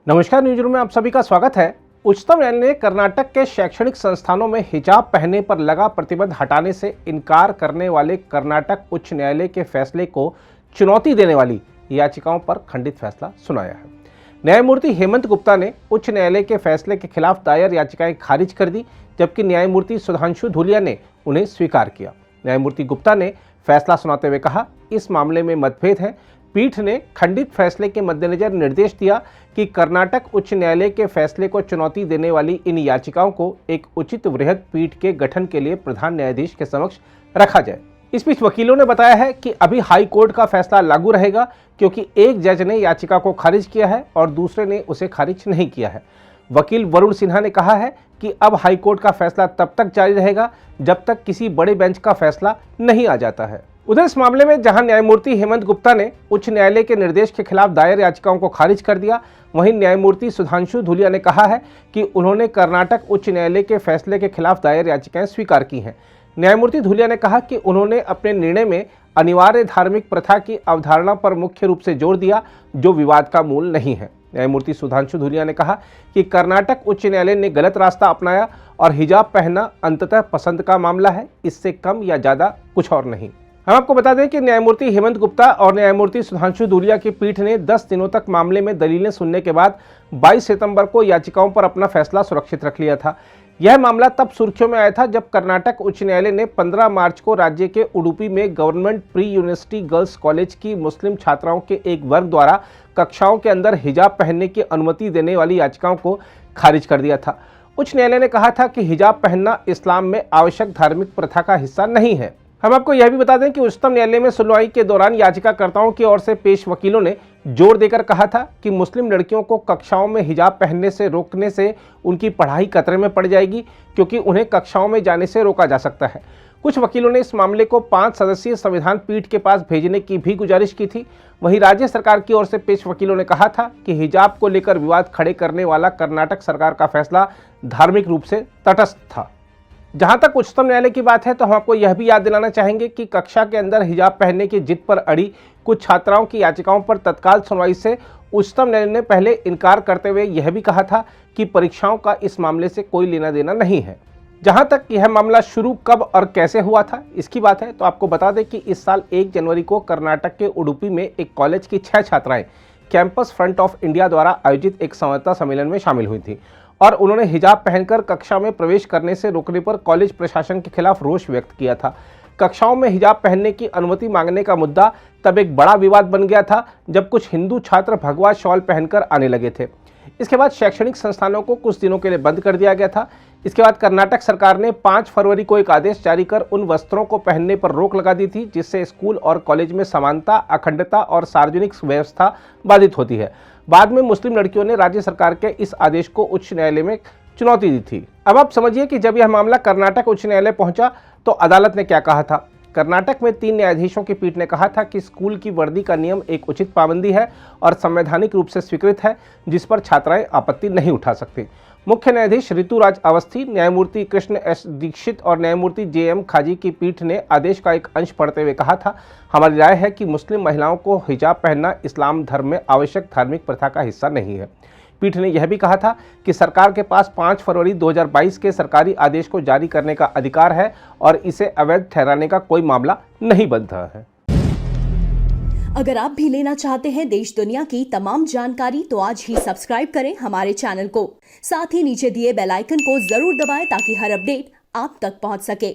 नमस्कार, news room में आप सभी का स्वागत है। उच्चतम न्यायालय ने कर्नाटक के शैक्षणिक संस्थानों में हिजाब पहनने पर लगा प्रतिबंध हटाने से इनकार करने वाले कर्नाटक उच्च न्यायालय के फैसले को चुनौती देने वाली याचिकाओं पर खंडित फैसला सुनाया है। न्यायमूर्ति हेमंत गुप्ता ने उच्च न्यायालय के फैसले के खिलाफ दायर याचिकाएं खारिज कर दी, जबकि न्यायमूर्ति सुधांशु धूलिया ने उन्हें स्वीकार किया। न्यायमूर्ति गुप्ता ने फैसला सुनाते हुए कहा, इस मामले में मतभेद है। पीठ ने खंडित फैसले के मद्देनजर निर्देश दिया कि कर्नाटक उच्च न्यायालय के फैसले को चुनौती देने वाली इन याचिकाओं को एक उचित वृहद पीठ के गठन के लिए प्रधान न्यायाधीश के समक्ष रखा जाए। इस बीच वकीलों ने बताया है कि अभी हाई कोर्ट का फैसला लागू रहेगा, क्योंकि एक जज ने याचिका को खारिज किया है और दूसरे ने उसे खारिज नहीं किया है। वकील वरुण सिन्हा ने कहा है कि अब हाई कोर्ट का फैसला तब तक जारी रहेगा जब तक किसी बड़े बेंच का फैसला नहीं आ जाता है। उधर इस मामले में जहां न्यायमूर्ति हेमंत गुप्ता ने उच्च न्यायालय के निर्देश के खिलाफ दायर याचिकाओं को खारिज कर दिया, वहीं न्यायमूर्ति सुधांशु धूलिया ने कहा है कि उन्होंने कर्नाटक उच्च न्यायालय के फैसले के खिलाफ दायर याचिकाएं स्वीकार की हैं। न्यायमूर्ति धूलिया ने कहा कि उन्होंने अपने निर्णय में अनिवार्य धार्मिक प्रथा की अवधारणा पर मुख्य रूप से जोर दिया, जो विवाद का मूल नहीं है। न्यायमूर्ति सुधांशु धूलिया ने कहा कि कर्नाटक उच्च न्यायालय ने गलत रास्ता अपनाया और हिजाब पहनना अंततः पसंद का मामला है, इससे कम या ज़्यादा कुछ और नहीं। हम आपको बता दें कि न्यायमूर्ति हेमंत गुप्ता और न्यायमूर्ति सुधांशु धूलिया की पीठ ने 10 दिनों तक मामले में दलीलें सुनने के बाद 22 सितंबर को याचिकाओं पर अपना फैसला सुरक्षित रख लिया था। यह मामला तब सुर्खियों में आया था जब कर्नाटक उच्च न्यायालय ने 15 मार्च को राज्य के उडुपी में government pre university girls college की मुस्लिम छात्राओं के एक वर्ग द्वारा कक्षाओं के अंदर हिजाब पहनने की अनुमति देने वाली याचिकाओं को खारिज कर दिया था। उच्च न्यायालय ने कहा था कि हिजाब पहनना इस्लाम में आवश्यक धार्मिक प्रथा का हिस्सा नहीं है। हम आपको यह भी बता दें कि उच्चतम न्यायालय में सुनवाई के दौरान याचिकाकर्ताओं की ओर से पेश वकीलों ने जोर देकर कहा था कि मुस्लिम लड़कियों को कक्षाओं में हिजाब पहनने से रोकने से उनकी पढ़ाई खतरे में पड़ जाएगी, क्योंकि उन्हें कक्षाओं में जाने से रोका जा सकता है। कुछ वकीलों ने इस मामले को 5 सदस्यीय संविधान पीठ के पास भेजने की भी गुजारिश की थी। वहीं राज्य सरकार की ओर से पेश वकीलों ने कहा था कि हिजाब को लेकर विवाद खड़े करने वाला कर्नाटक सरकार का फैसला धार्मिक रूप से तटस्थ था। जहां तक उच्चतम न्यायालय की बात है, तो हम आपको यह भी याद दिलाना चाहेंगे कि कक्षा के अंदर हिजाब पहनने की जिद पर अड़ी कुछ छात्राओं की याचिकाओं पर तत्काल सुनवाई से उच्चतम न्यायालय ने पहले इनकार करते हुए यह भी कहा था कि परीक्षाओं का इस मामले से कोई लेना देना नहीं है। जहां तक यह मामला शुरू कब और कैसे हुआ था इसकी बात है, तो आपको बता दें कि इस साल 1 जनवरी को कर्नाटक के उडुपी में एक कॉलेज की 6 छात्राएं कैंपस फ्रंट ऑफ इंडिया द्वारा आयोजित एक संवाददाता सम्मेलन में शामिल हुई थी और उन्होंने हिजाब पहनकर कक्षा में प्रवेश करने से रोकने पर कॉलेज प्रशासन के खिलाफ रोष व्यक्त किया था। कक्षाओं में हिजाब पहनने की अनुमति मांगने का मुद्दा तब एक बड़ा विवाद बन गया था जब कुछ हिंदू छात्र भगवा शॉल पहनकर आने लगे थे। इसके बाद शैक्षणिक संस्थानों को कुछ दिनों के लिए बंद कर दिया गया था। इसके बाद कर्नाटक सरकार ने 5 फरवरी को एक आदेश जारी कर उन वस्त्रों को पहनने पर रोक लगा दी थी, जिससे स्कूल और कॉलेज में समानता, अखंडता और सार्वजनिक व्यवस्था बाधित होती है। बाद में मुस्लिम लड़कियों ने राज्य सरकार के इस आदेश को उच्च न्यायालय में चुनौती दी थी। अब आप समझिए कि जब यह मामला कर्नाटक उच्च न्यायालय पहुंचा तो अदालत ने क्या कहा था। कर्नाटक में 3 न्यायाधीशों की पीठ ने कहा था कि स्कूल की वर्दी का नियम एक उचित पाबंदी है और संवैधानिक रूप से स्वीकृत है, जिस पर छात्राएं आपत्ति नहीं उठा सकती। मुख्य न्यायाधीश ऋतुराज अवस्थी, न्यायमूर्ति कृष्ण एस दीक्षित और न्यायमूर्ति JM खाजी की पीठ ने आदेश का एक अंश पढ़ते हुए कहा था, हमारी राय है कि मुस्लिम महिलाओं को हिजाब पहनना इस्लाम धर्म में आवश्यक धार्मिक प्रथा का हिस्सा नहीं है। पीठ ने यह भी कहा था कि सरकार के पास 5 फरवरी 2022 के सरकारी आदेश को जारी करने का अधिकार है और इसे अवैध ठहराने का कोई मामला नहीं बनता है। अगर आप भी लेना चाहते हैं देश दुनिया की तमाम जानकारी, तो आज ही सब्सक्राइब करें हमारे चैनल को। साथ ही नीचे दिए बेल आइकन को जरूर दबाएं ताकि हर अपडेट आप तक पहुंच सके।